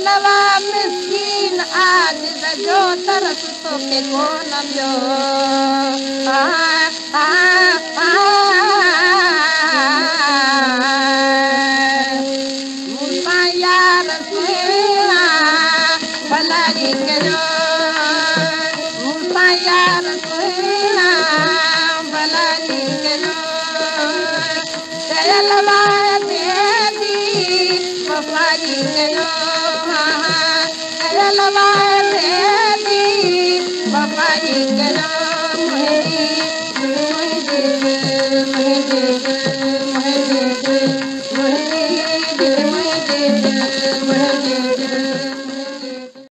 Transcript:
लवा मिस्कीन आज जो तरस तो के कोन जो मुसा यार सुना भला जी करो मुसा यार सुना भला जी करो लवा वफ़ा जी करो लवा